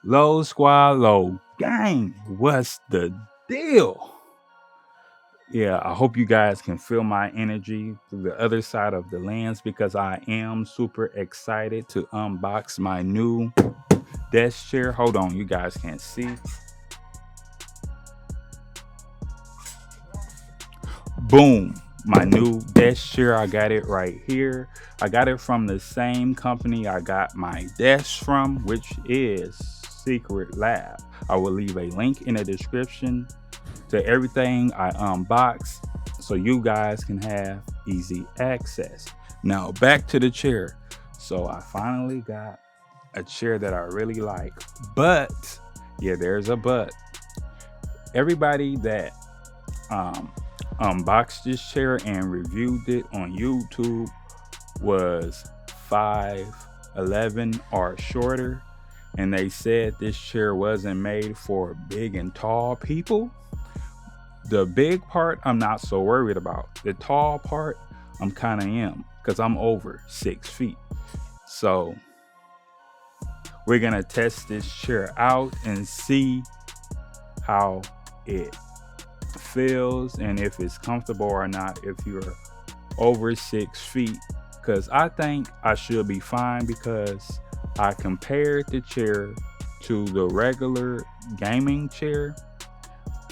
Low squad, low gang. What's the deal? Yeah, I hope you guys can feel my energy through the other side of the lens because I am super excited to unbox my new desk chair. Hold on, you guys can't see. Boom, my new desk chair. I got it right here. I got it from the same company I got my desk from, which is Secretlab. I will leave a link in the description to everything I unbox so you guys can have easy access. Now back to the chair. So I finally got a chair that I really like. But yeah, there's a but. Everybody that um unboxed this chair and reviewed it on YouTube was 5'11" or shorter, and they said this chair wasn't made for big and tall people. The big part I'm not so worried about. The tall part I'm kind of am because I'm over 6 feet. So we're gonna test this chair out and see how it feels and if it's comfortable or not if you're over 6 feet, because I think I should be fine because I compared the chair to the regular gaming chair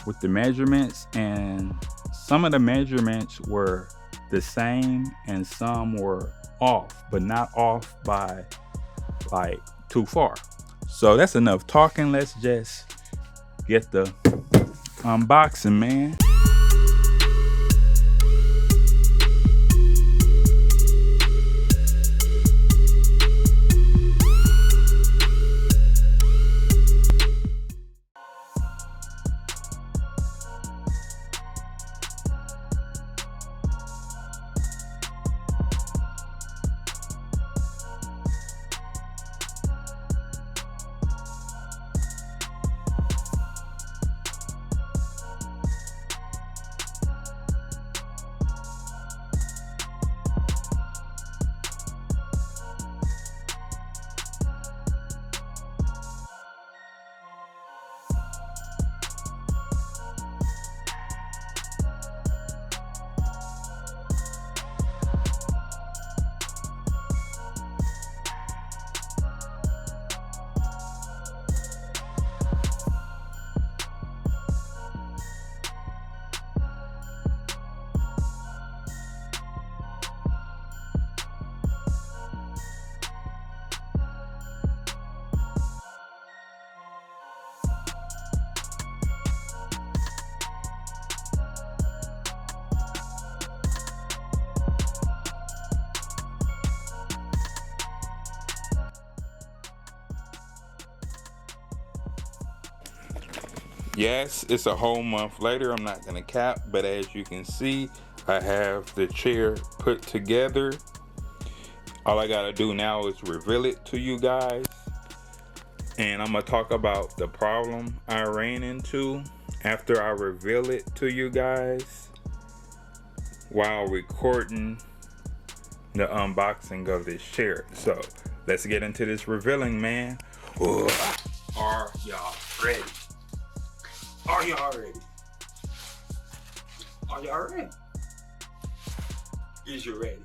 with the measurements, and some of the measurements were the same and some were off, but not off by like too far. So that's enough talking. Let's just get the unboxing, man. Yes, it's a whole month later. I'm not gonna cap, but as you can see, I have the chair put together. All I gotta do now is reveal it to you guys, and I'm gonna talk about the problem I ran into after I reveal it to you guys while recording the unboxing of this chair. So let's get into this revealing, man. Are y'all ready? Are y'all ready? Are y'all ready? Is you ready?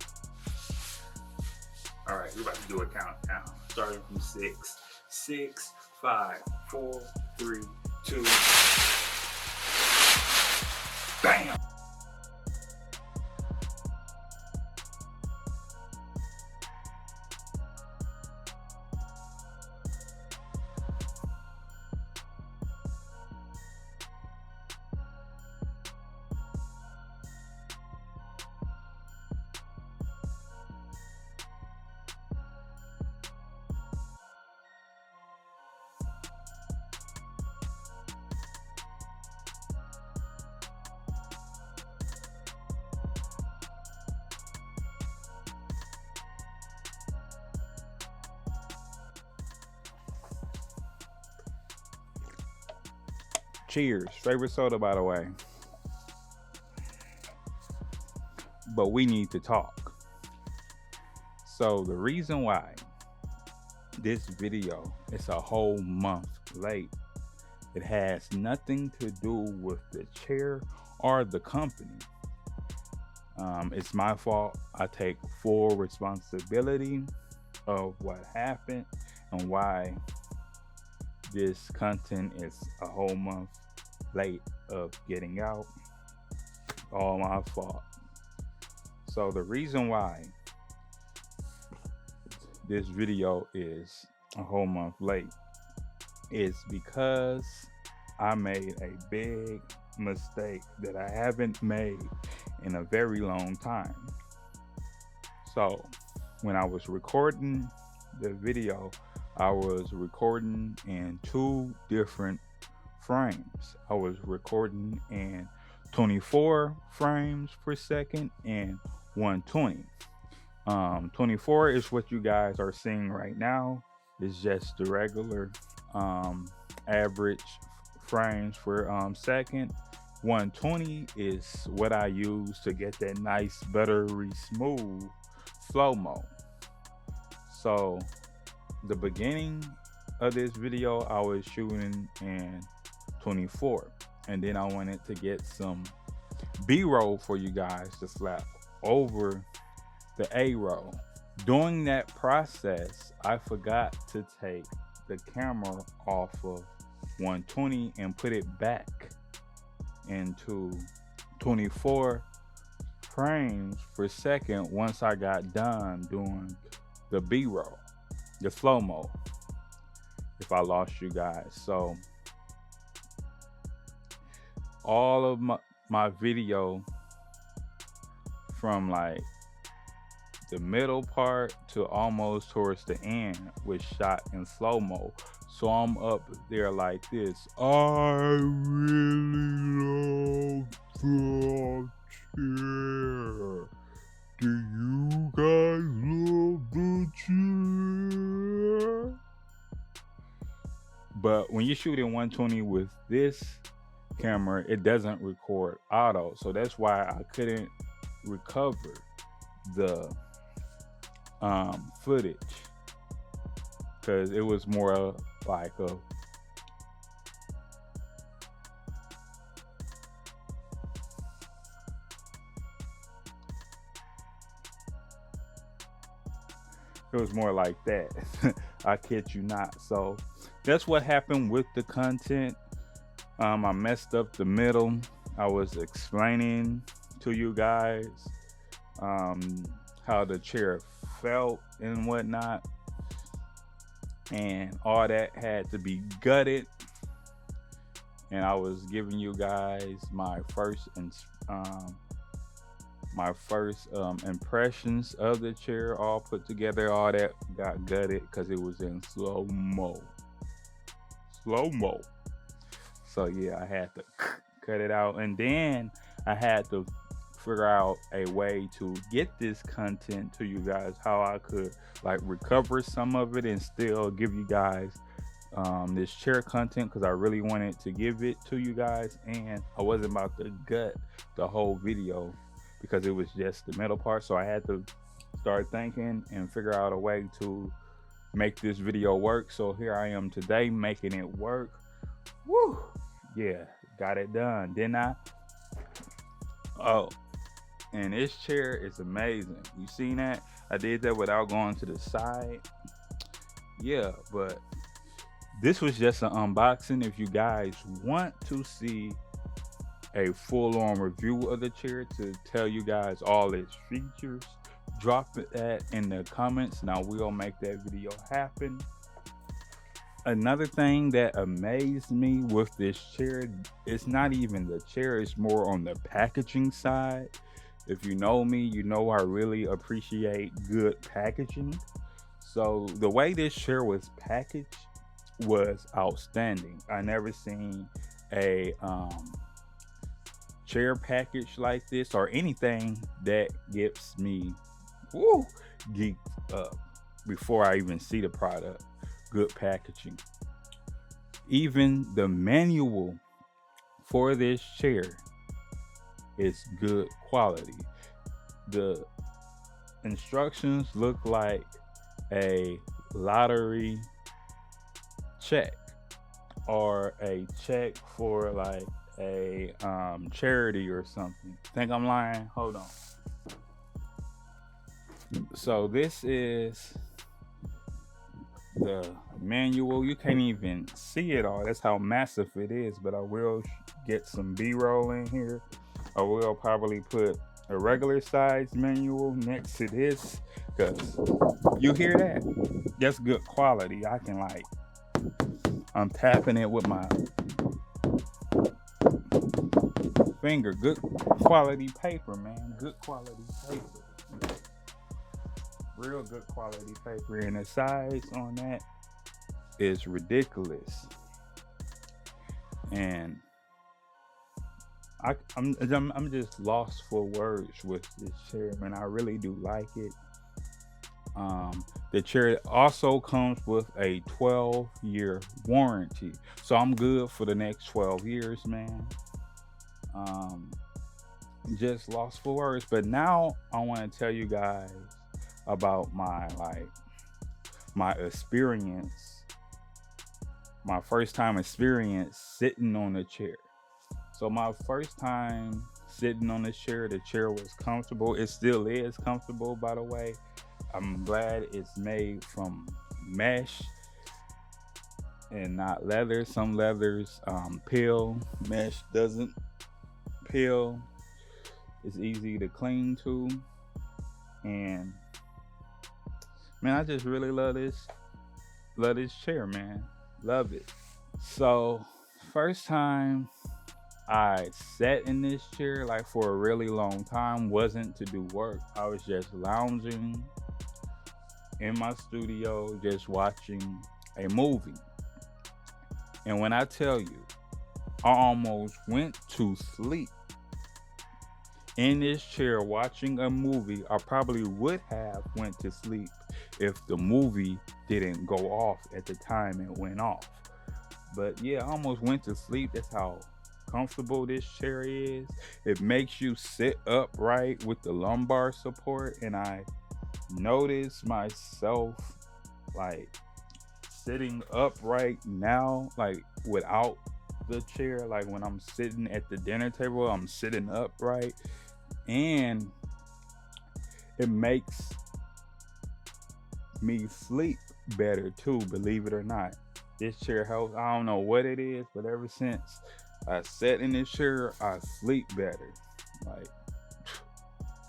All right, we're about to do a countdown. Starting from 6. 6, 5, 4, 3, 2. Bam! Cheers. Favorite soda, by the way. But we need to talk. So the reason why this video is a whole month late. It has nothing to do with the chair or the company. It's my fault. I take full responsibility of what happened and why this content is a whole month late of getting out. All my fault. So the reason why this video is a whole month late is because I made a big mistake that I haven't made in a very long time. So when I was recording the video, I was recording in 2 different frames. I was recording in 24 frames per second and 120. 24 is what you guys are seeing right now. It's just the regular average frames per second. 120 is what I use to get that nice, buttery smooth slow-mo. So the beginning of this video, I was shooting in 24, and then I wanted to get some B-roll for you guys to slap over the A-roll. During that process, I forgot to take the camera off of 120 and put it back into 24 frames per second once I got done doing the B-roll, the slow-mo, if I lost you guys. So all of my video from like the middle part to almost towards the end was shot in slow-mo. So I'm up there like this. I really love the chair. Do you guys love the chair? But when you shoot in 120 with this camera, it doesn't record auto. So that's why I couldn't recover the footage, because it was more like it was more like that. I kid you not. So that's what happened with the content. I messed up the middle. I was explaining to you guys how the chair felt and whatnot, and all that had to be gutted. And I was giving you guys my first impressions of the chair, all put together. All that got gutted because it was in slow-mo. So yeah, I had to cut it out, and then I had to figure out a way to get this content to you guys, how I could like recover some of it and still give you guys this chair content, because I really wanted to give it to you guys, and I wasn't about to gut the whole video because it was just the middle part. So I had to start thinking and figure out a way to make this video work. So here I am today making it work. Woo! Yeah, got it done, didn't I? Oh, and this chair is amazing. You seen that? I did that without going to the side. Yeah, but this was just an unboxing. If you guys want to see a full-on review of the chair to tell you guys all its features, drop that in the comments and I will make that video happen. Another thing that amazed me with this chair, it's not even the chair, it's more on the packaging side. If you know me, you know I really appreciate good packaging. So the way this chair was packaged was outstanding. I never seen a chair package like this, or anything that gets me geeked up before I even see the product. Good packaging. Even the manual for this chair is good quality. The instructions look like a lottery check or a check for like a charity or something. Think I'm lying? Hold on. So this is the manual. You can't even see it all. That's how massive it is. But I will get some B-roll in here. I will probably put a regular size manual next to this, because you hear that? That's good quality. I can I'm tapping it with my finger. Good quality paper, man. Good quality paper. Real good quality paper. And the size on that is ridiculous. And I'm just lost for words with this chair, man. I really do like it. The chair also comes with a 12-year warranty, so I'm good for the next 12 years, man. Just lost for words. But now I want to tell you guys about my experience, my first time experience sitting on the chair. So my first time sitting on the chair was comfortable. It still is comfortable, by the way. I'm glad it's made from mesh and not leather. Some leathers peel. Mesh doesn't peel. It's easy to clean too. And man, I just really love this chair, man. Love it. So first time I sat in this chair for a really long time wasn't to do work. I was just lounging in my studio, just watching a movie. And when I tell you, I almost went to sleep in this chair watching a movie. I probably would have went to sleep if the movie didn't go off at the time it went off. But yeah, I almost went to sleep. That's how comfortable this chair is. It makes you sit upright with the lumbar support, and I notice myself sitting upright now, without the chair. When I'm sitting at the dinner table, I'm sitting upright, and it makes me sleep better too, believe it or not. This chair helps. I don't know what it is, but ever since I sat in this chair, I sleep better.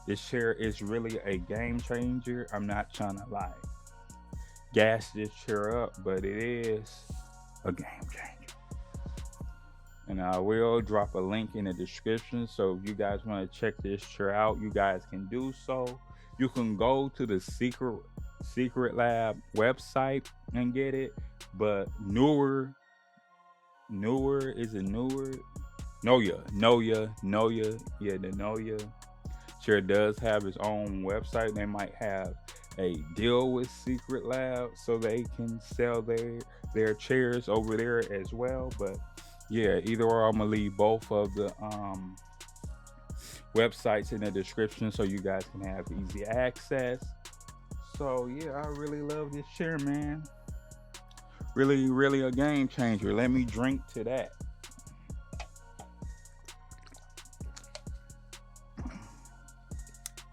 This chair is really a game changer. I'm not trying to gas this chair up, but it is a game changer. And I will drop a link in the description, so if you guys want to check this chair out, you guys can do so. You can go to the Secretlab website and get it, but Neue Chair does have its own website. They might have a deal with Secretlab so they can sell their chairs over there as well. But yeah, either or, I'm gonna leave both of the websites in the description so you guys can have easy access. So yeah, I really love this chair, man. Really, really a game changer. Let me drink to that.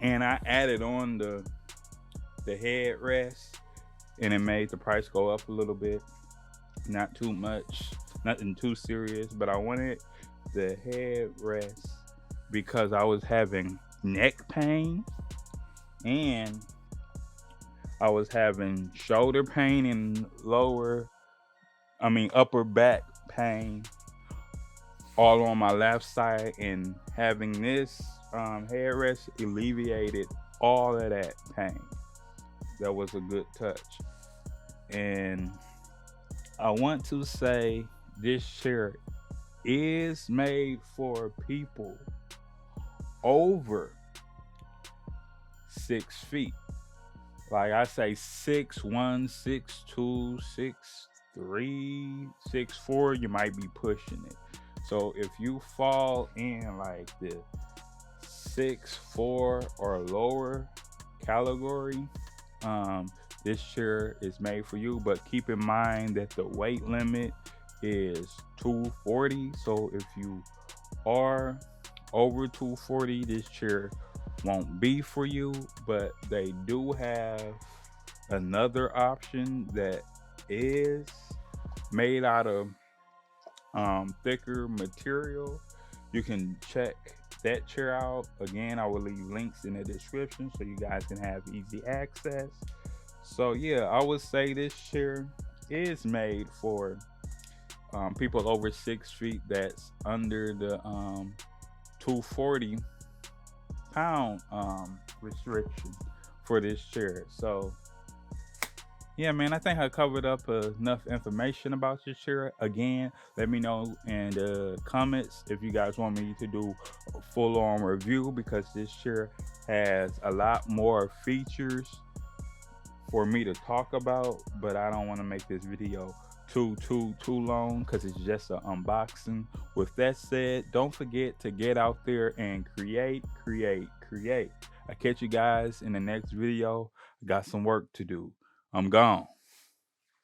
And I added on the headrest, and it made the price go up a little bit. Not too much, nothing too serious, but I wanted the headrest because I was having neck pain, and I was having shoulder pain and upper back pain all on my left side, and having this headrest alleviated all of that pain. That was a good touch. And I want to say this chair is made for people over 6 feet. I say 6'1", 6'2", 6'3", 6'4", you might be pushing it. So if you fall in the 6'4" or lower category, this chair is made for you. But keep in mind that the weight limit is 240. So if you are over 240, this chair won't be for you. But they do have another option that is made out of thicker material. You can check that chair out. Again, I will leave links in the description so you guys can have easy access. So yeah, I would say this chair is made for people over 6 feet that's under the 240 pound restriction for this chair. So yeah, man, I think I covered up enough information about this chair. Again, let me know in the comments if you guys want me to do a full-on review, because this chair has a lot more features for me to talk about, but I don't want to make this video too long because it's just an unboxing. With that said, don't forget to get out there and create. I catch you guys in the next video. I got some work to do. I'm gone.